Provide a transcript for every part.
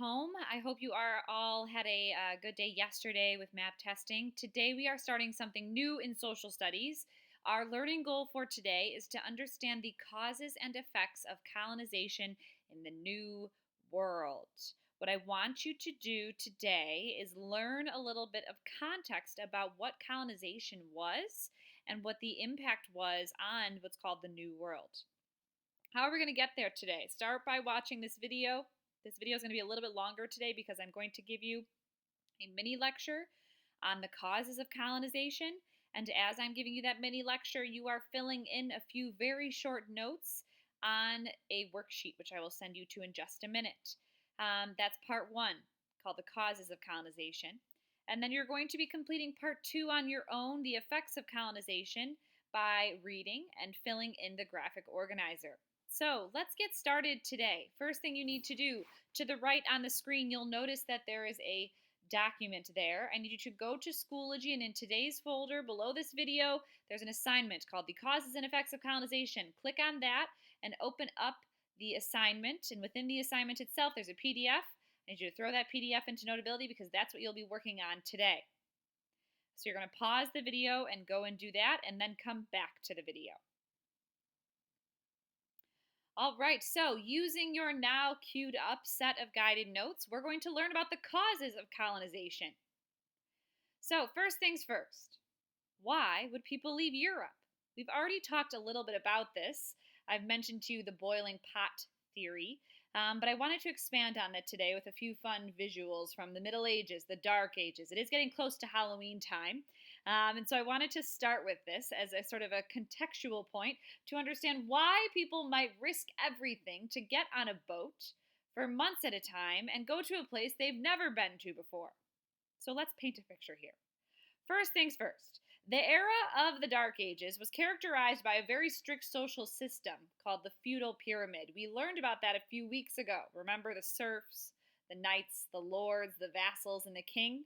home. I hope you are all had a good day yesterday with map testing. Today we are starting something new in social studies. Our learning goal for today is to understand the causes and effects of colonization in the New World. What I want you to do today is learn a little bit of context about what colonization was and what the impact was on what's called the New World. How are we going to get there today? Start by watching this video. This video is going to be a little bit longer today because I'm going to give you a mini lecture on the causes of colonization. And as I'm giving you that mini lecture, you are filling in a few very short notes on a worksheet, which I will send you to in just a minute. That's part one, called the causes of colonization. And then you're going to be completing part two on your own, the effects of colonization, by reading and filling in the graphic organizer. So let's get started today. First thing you need to do, to the right on the screen, you'll notice that there is a document there. I need you to go to Schoology, and in today's folder below this video, there's an assignment called The Causes and Effects of Colonization. Click on that and open up the assignment, and within the assignment itself, there's a PDF. I need you to throw that PDF into Notability because that's what you'll be working on today. So you're going to pause the video and go and do that, and then come back to the video. All right, so using your now queued up set of guided notes, we're going to learn about the causes of colonization. So first things first, why would people leave Europe? We've already talked a little bit about this. I've mentioned to you the boiling pot theory, but I wanted to expand on that today with a few fun visuals from the Middle Ages, the Dark Ages. It is getting close to Halloween time, and so I wanted to start with this as a sort of a contextual point to understand why people might risk everything to get on a boat for months at a time and go to a place they've never been to before. So let's paint a picture here. First things first, the era of the Dark Ages was characterized by a very strict social system called the feudal pyramid. We learned about that a few weeks ago. Remember the serfs, the knights, the lords, the vassals, and the king?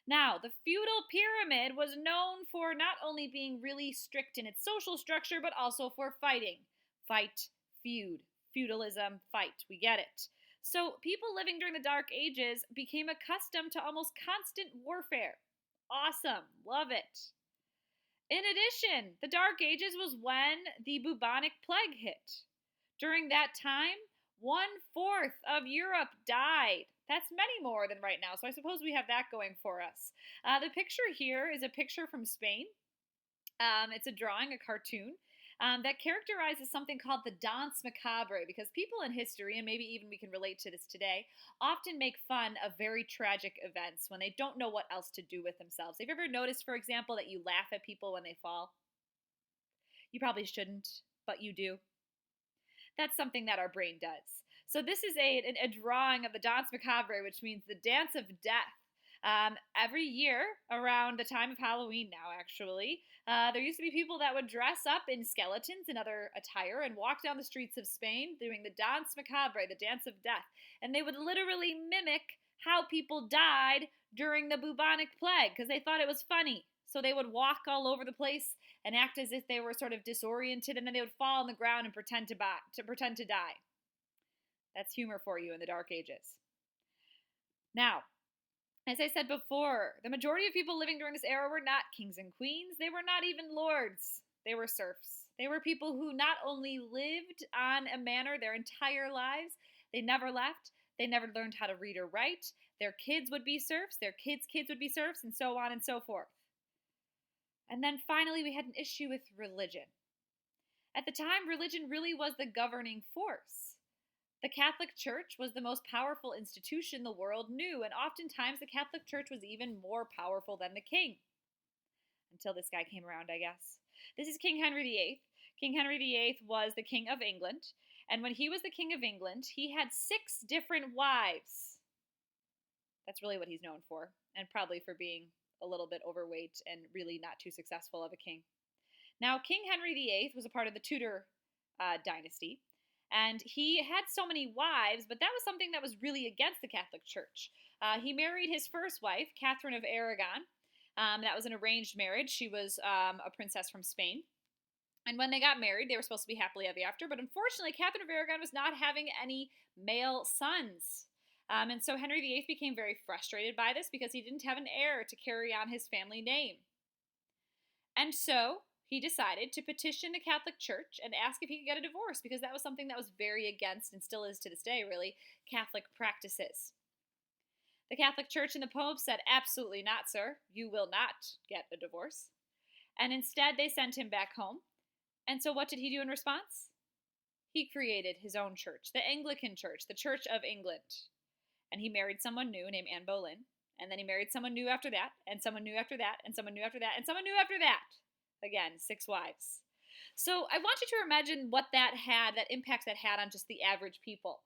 Now, the feudal pyramid was known for not only being really strict in its social structure, but also for fighting. Fight, feud, feudalism, fight. We get it. So people living during the Dark Ages became accustomed to almost constant warfare. Awesome. Love it. In addition, the Dark Ages was when the bubonic plague hit. During that time, 1/4 of Europe died. That's many more than right now, so I suppose we have that going for us. The picture here is a picture from Spain. It's a drawing, a cartoon, that characterizes something called the Danse Macabre, because people in history, and maybe even we can relate to this today, often make fun of very tragic events when they don't know what else to do with themselves. Have you ever noticed, for example, that you laugh at people when they fall? You probably shouldn't, but you do. That's something that our brain does. So this is a drawing of the Danse Macabre, which means the dance of death. Every year, around the time of Halloween now, actually, there used to be people that would dress up in skeletons and other attire and walk down the streets of Spain doing the Danse Macabre, the dance of death. And they would literally mimic how people died during the bubonic plague because they thought it was funny. So they would walk all over the place and act as if they were sort of disoriented, and then they would fall on the ground and pretend to die. That's humor for you in the Dark Ages. Now, as I said before, the majority of people living during this era were not kings and queens. They were not even lords. They were serfs. They were people who not only lived on a manor their entire lives, they never left. They never learned how to read or write. Their kids would be serfs. Their kids' kids would be serfs, and so on and so forth. And then finally, we had an issue with religion. At the time, religion really was the governing force. The Catholic Church was the most powerful institution the world knew, and oftentimes the Catholic Church was even more powerful than the king. Until this guy came around, I guess. This is King Henry VIII. King Henry VIII was the King of England, and when he was the King of England, he had 6 different wives. That's really what he's known for, and probably for being a little bit overweight and really not too successful of a king. Now, King Henry VIII was a part of the Tudor dynasty, and he had so many wives, but that was something that was really against the Catholic Church. He married his first wife, Catherine of Aragon. That was an arranged marriage. She was a princess from Spain. And when they got married, they were supposed to be happily ever after, but unfortunately, Catherine of Aragon was not having any male sons. And so Henry VIII became very frustrated by this because he didn't have an heir to carry on his family name. And so he decided to petition the Catholic Church and ask if he could get a divorce because that was something that was very against, and still is to this day, really, Catholic practices. The Catholic Church and the Pope said, absolutely not, sir. You will not get a divorce. And instead, they sent him back home. And so what did he do in response? He created his own church, the Anglican Church, the Church of England. And he married someone new named Anne Boleyn. And then he married someone new after that, and someone new after that, and someone new after that, and someone new after that. Again, 6 wives. So I want you to imagine what that impact that had on just the average people.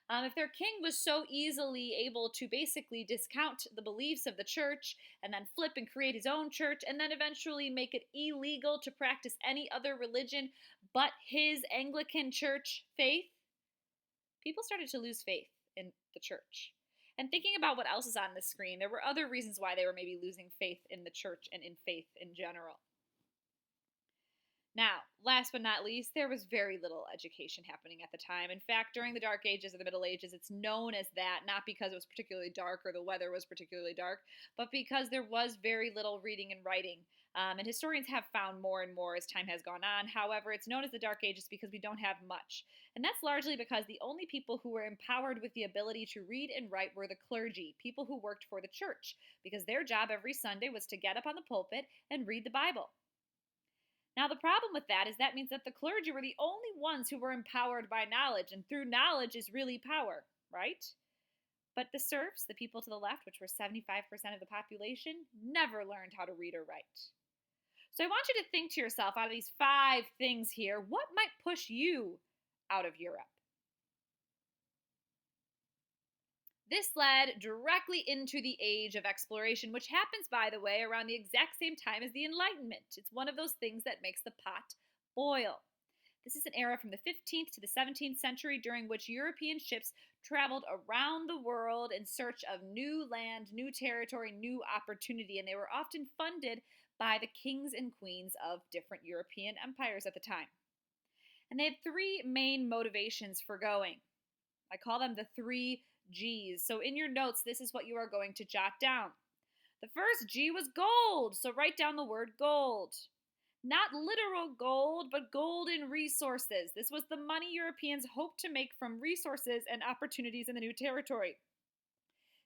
If their king was so easily able to basically discount the beliefs of the church and then flip and create his own church and then eventually make it illegal to practice any other religion but his Anglican church faith, people started to lose faith in the church. And thinking about what else is on the screen, there were other reasons why they were maybe losing faith in the church and in faith in general. Now, last but not least, there was very little education happening at the time. In fact, during the Dark Ages or the Middle Ages, it's known as that, not because it was particularly dark or the weather was particularly dark, but because there was very little reading and writing. And historians have found more and more as time has gone on. However, it's known as the Dark Ages because we don't have much. And that's largely because the only people who were empowered with the ability to read and write were the clergy, people who worked for the church, because their job every Sunday was to get up on the pulpit and read the Bible. Now, the problem with that is that means that the clergy were the only ones who were empowered by knowledge, and through knowledge is really power, right? But the serfs, the people to the left, which were 75% of the population, never learned how to read or write. So I want you to think to yourself, out of these 5 things here, what might push you out of Europe? This led directly into the Age of Exploration, which happens, by the way, around the exact same time as the Enlightenment. It's one of those things that makes the pot boil. This is an era from the 15th to the 17th century during which European ships traveled around the world in search of new land, new territory, new opportunity, and they were often funded by the kings and queens of different European empires at the time. And they had 3 main motivations for going. I call them the 3 G's. So in your notes, this is what you are going to jot down. The first G was gold. So write down the word gold. Not literal gold, but gold in resources. This was the money Europeans hoped to make from resources and opportunities in the new territory.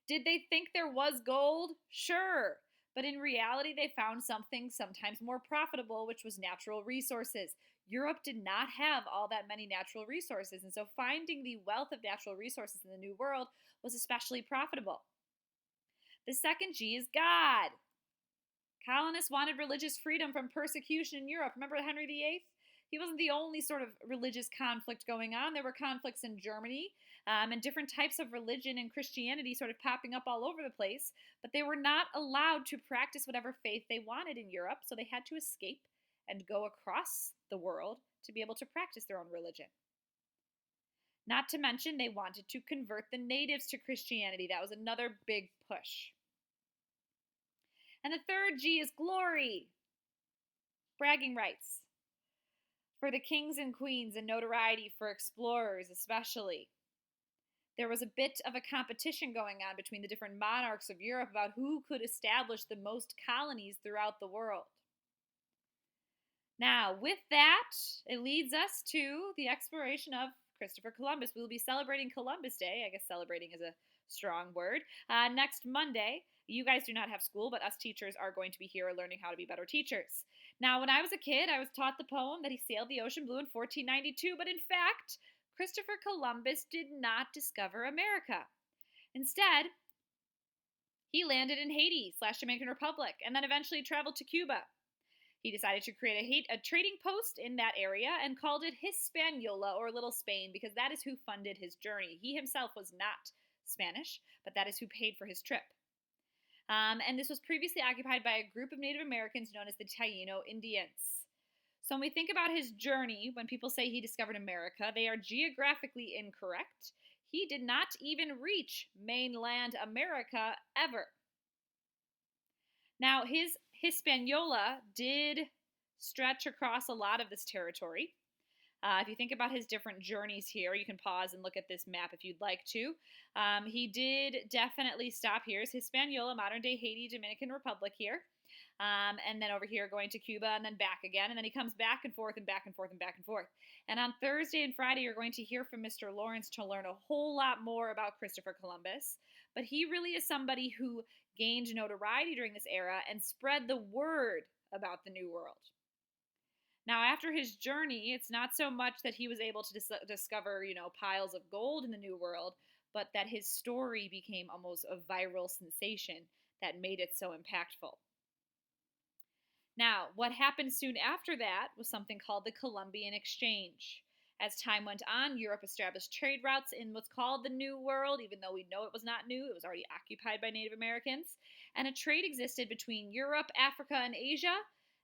Did they think there was gold? Sure. But in reality, they found something sometimes more profitable, which was natural resources. Europe did not have all that many natural resources, and so finding the wealth of natural resources in the New World was especially profitable. The second G is God. Colonists wanted religious freedom from persecution in Europe. Remember Henry VIII? He wasn't the only sort of religious conflict going on. There were conflicts in Germany and different types of religion and Christianity sort of popping up all over the place, but they were not allowed to practice whatever faith they wanted in Europe, so they had to escape and go across the world to be able to practice their own religion. Not to mention, they wanted to convert the natives to Christianity. That was another big push. And the third G is glory. Bragging rights for the kings and queens and notoriety for explorers especially. There was a bit of a competition going on between the different monarchs of Europe about who could establish the most colonies throughout the world. Now, with that, it leads us to the exploration of Christopher Columbus. We will be celebrating Columbus Day. I guess celebrating is a strong word. Next Monday. You guys do not have school, but us teachers are going to be here learning how to be better teachers. Now, when I was a kid, I was taught the poem that he sailed the ocean blue in 1492, but in fact, Christopher Columbus did not discover America. Instead, he landed in Haiti/Dominican Republic and then eventually traveled to Cuba. He decided to create a trading post in that area and called it Hispaniola, or Little Spain, because that is who funded his journey. He himself was not Spanish, but that is who paid for his trip. And this was previously occupied by a group of Native Americans known as the Taino Indians. So when we think about his journey, when people say he discovered America, they are geographically incorrect. He did not even reach mainland America ever. Now, his Hispaniola did stretch across a lot of this territory. If you think about his different journeys here, you can pause and look at this map if you'd like to. He did definitely stop here. It's Hispaniola, modern day Haiti, Dominican Republic here. And then over here going to Cuba and then back again. And then he comes back and forth and back and forth and back and forth. And on Thursday and Friday, you're going to hear from Mr. Lawrence to learn a whole lot more about Christopher Columbus. But he really is somebody who gained notoriety during this era and spread the word about the New World. Now, after his journey, it's not so much that he was able to discover, piles of gold in the New World, but that his story became almost a viral sensation that made it so impactful. Now, what happened soon after that was something called the Columbian Exchange. As time went on, Europe established trade routes in what's called the New World, even though we know it was not new, it was already occupied by Native Americans. And a trade existed between Europe, Africa, and Asia,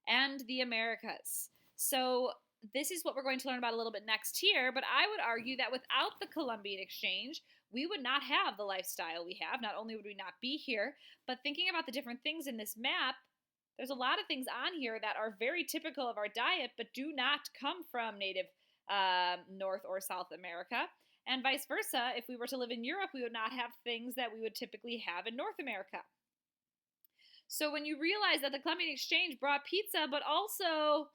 and the Americas. So this is what we're going to learn about a little bit next here, but I would argue that without the Columbian Exchange, we would not have the lifestyle we have. Not only would we not be here, but thinking about the different things in this map, there's a lot of things on here that are very typical of our diet, but do not come from native North or South America. And vice versa, if we were to live in Europe, we would not have things that we would typically have in North America. So when you realize that the Columbian Exchange brought pizza, but also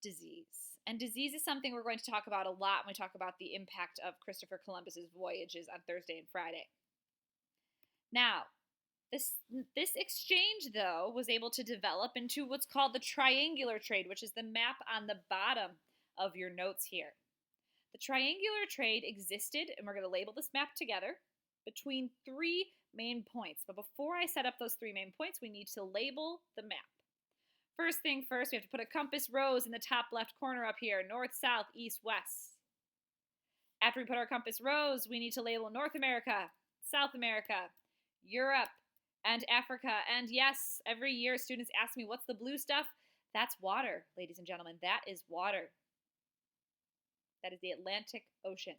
disease. And disease is something we're going to talk about a lot when we talk about the impact of Christopher Columbus's voyages on Thursday and Friday. Now, this exchange, though, was able to develop into what's called the triangular trade, which is the map on the bottom of your notes here. The triangular trade existed, and we're going to label this map together, between three main points. But before I set up those three main points, we need to label the map. First thing first, we have to put a compass rose in the top left corner up here, north, south, east, west. After we put our compass rose, we need to label North America, South America, Europe, and Africa. And yes, every year students ask me, what's the blue stuff? That's water, ladies and gentlemen. That is water. That is the Atlantic Ocean.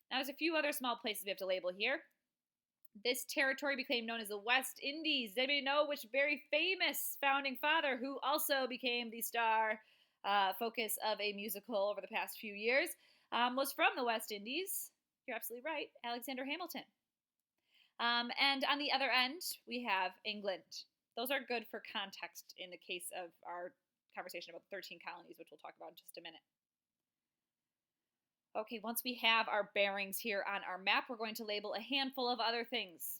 Now, there's a few other small places we have to label here. This territory became known as the West Indies. They may know which very famous founding father, who also became the star focus of a musical over the past few years, was from the West Indies. You're absolutely right, Alexander Hamilton. And on the other end, we have England. Those are good for context in the case of our conversation about the 13 colonies, which we'll talk about in just a minute. Okay, once we have our bearings here on our map, we're going to label a handful of other things.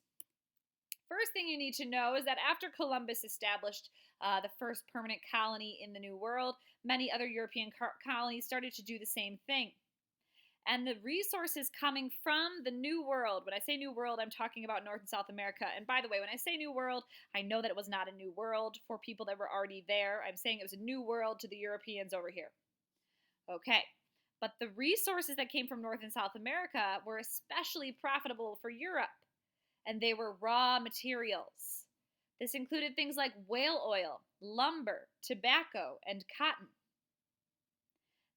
First thing you need to know is that after Columbus established the first permanent colony in the New World, many other European colonies started to do the same thing. And the resources coming from the New World, when I say New World, I'm talking about North and South America. And by the way, when I say New World, I know that it was not a new world for people that were already there. I'm saying it was a new world to the Europeans over here. Okay. But the resources that came from North and South America were especially profitable for Europe, and they were raw materials. This included things like whale oil, lumber, tobacco, and cotton.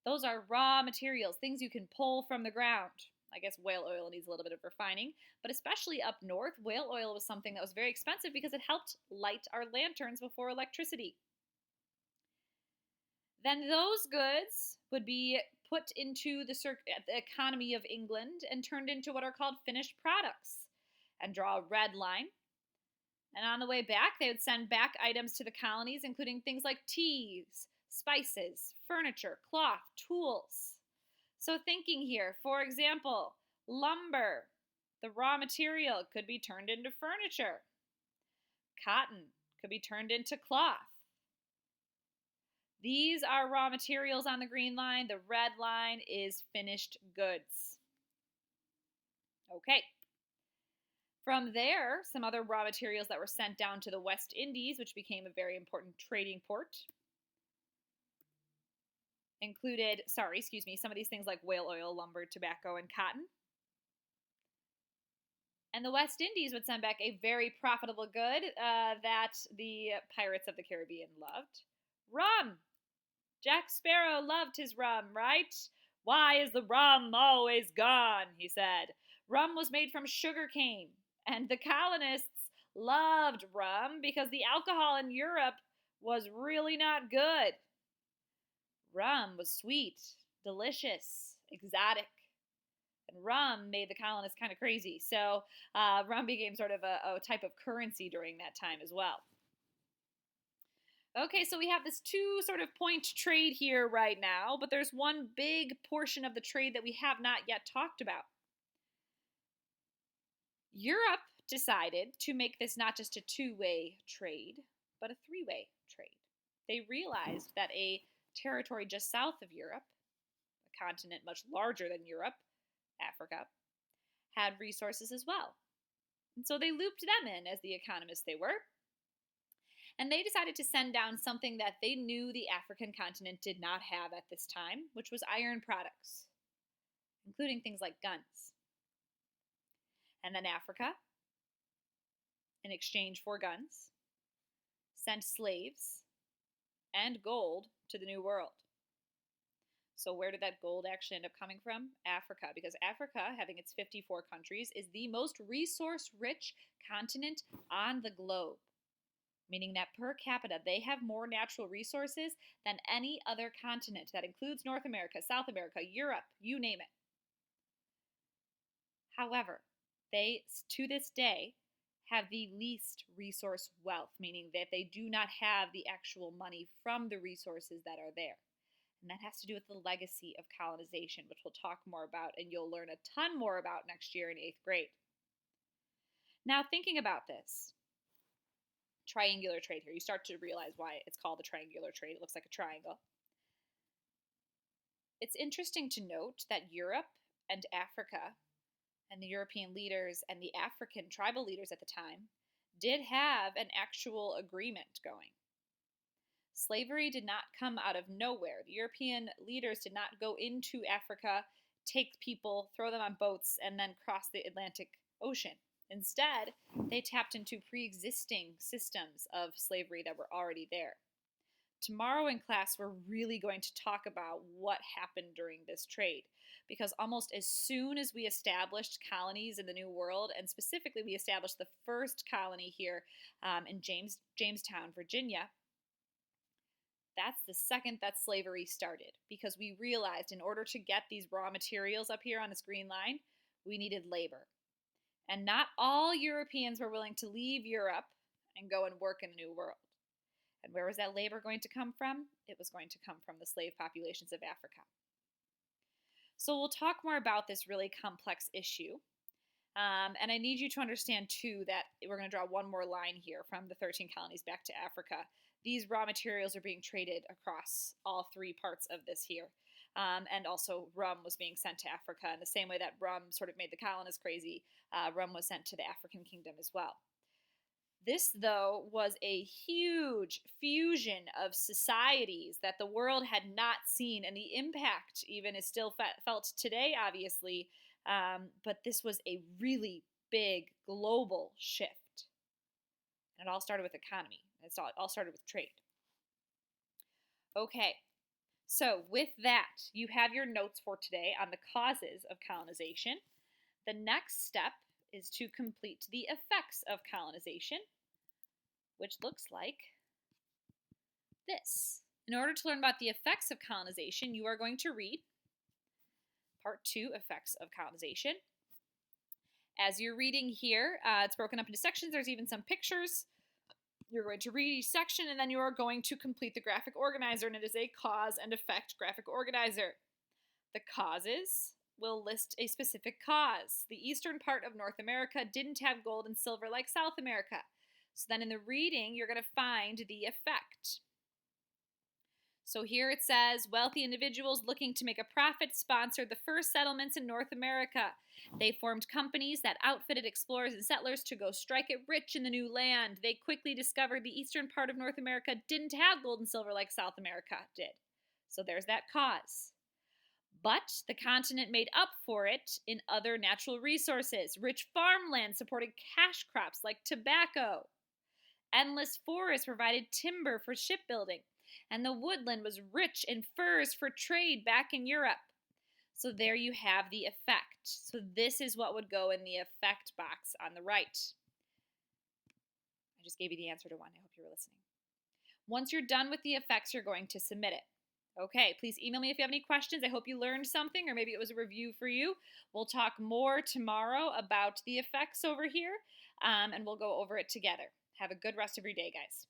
Those are raw materials, things you can pull from the ground. I guess whale oil needs a little bit of refining, but especially up north, whale oil was something that was very expensive because it helped light our lanterns before electricity. Then those goods would be put into the economy of England and turned into what are called finished products, and draw a red line. And on the way back, they would send back items to the colonies, including things like teas, spices, furniture, cloth, tools. So thinking here, for example, lumber, the raw material, could be turned into furniture. Cotton could be turned into cloth. These are raw materials on the green line. The red line is finished goods. Okay. From there, some other raw materials that were sent down to the West Indies, which became a very important trading port, included, some of these things like whale oil, lumber, tobacco, and cotton. And the West Indies would send back a very profitable good that the Pirates of the Caribbean loved. Rum. Jack Sparrow loved his rum, right? Why is the rum always gone, he said. Rum was made from sugar cane, and the colonists loved rum because the alcohol in Europe was really not good. Rum was sweet, delicious, exotic. And rum made the colonists kind of crazy. So rum became sort of a type of currency during that time as well. Okay, so we have this two sort of point trade here right now, but there's one big portion of the trade that we have not yet talked about. Europe decided to make this not just a two-way trade, but a three-way trade. They realized that a territory just south of Europe, a continent much larger than Europe, Africa, had resources as well. And so they looped them in as the economists they were. And they decided to send down something that they knew the African continent did not have at this time, which was iron products, including things like guns. And then Africa, in exchange for guns, sent slaves and gold to the New World. So where did that gold actually end up coming from? Africa, because Africa, having its 54 countries, is the most resource-rich continent on the globe, meaning that per capita, they have more natural resources than any other continent. That includes North America, South America, Europe, you name it. However, they, to this day, have the least resource wealth, meaning that they do not have the actual money from the resources that are there. And that has to do with the legacy of colonization, which we'll talk more about and you'll learn a ton more about next year in 8th grade. Now, thinking about this triangular trade here, you start to realize why it's called the triangular trade. It looks like a triangle. It's interesting to note that Europe and Africa and the European leaders and the African tribal leaders at the time did have an actual agreement going. Slavery did not come out of nowhere. The European leaders did not go into Africa, take people, throw them on boats, and then cross the Atlantic Ocean. Instead, they tapped into pre-existing systems of slavery that were already there. Tomorrow in class, we're really going to talk about what happened during this trade, because almost as soon as we established colonies in the New World, and specifically we established the first colony here in Jamestown, Virginia, that's the second that slavery started, because we realized in order to get these raw materials up here on this green line, we needed labor. And not all Europeans were willing to leave Europe and go and work in the New World. And where was that labor going to come from? It was going to come from the slave populations of Africa. So we'll talk more about this really complex issue. And I need you to understand, too, that we're going to draw one more line here from the 13 colonies back to Africa. These raw materials are being traded across all three parts of this here. And also rum was being sent to Africa in the same way that rum sort of made the colonists crazy. Rum was sent to the African kingdom as well. This, though, was a huge fusion of societies that the world had not seen, and the impact even is still felt today, obviously, but this was a really big global shift. And it all started with economy. It all started with trade. Okay, so with that, you have your notes for today on the causes of colonization. The next step is to complete the effects of colonization, which looks like this. In order to learn about the effects of colonization, you are going to read Part 2, Effects of Colonization. As you're reading here, it's broken up into sections. There's even some pictures. You're going to read each section, and then you are going to complete the graphic organizer, and it is a cause and effect graphic organizer. The causes will list a specific cause. The eastern part of North America didn't have gold and silver like South America. So then in the reading, you're going to find the effect. So here it says, wealthy individuals looking to make a profit sponsored the first settlements in North America. They formed companies that outfitted explorers and settlers to go strike it rich in the new land. They quickly discovered the eastern part of North America didn't have gold and silver like South America did. So there's that cause. But the continent made up for it in other natural resources. Rich farmland supported cash crops like tobacco. Endless forests provided timber for shipbuilding, and the woodland was rich in furs for trade back in Europe. So there you have the effect. So this is what would go in the effect box on the right. I just gave you the answer to one. I hope you were listening. Once you're done with the effects, you're going to submit it. Okay, please email me if you have any questions. I hope you learned something, or maybe it was a review for you. We'll talk more tomorrow about the effects over here, and we'll go over it together. Have a good rest of your day, guys.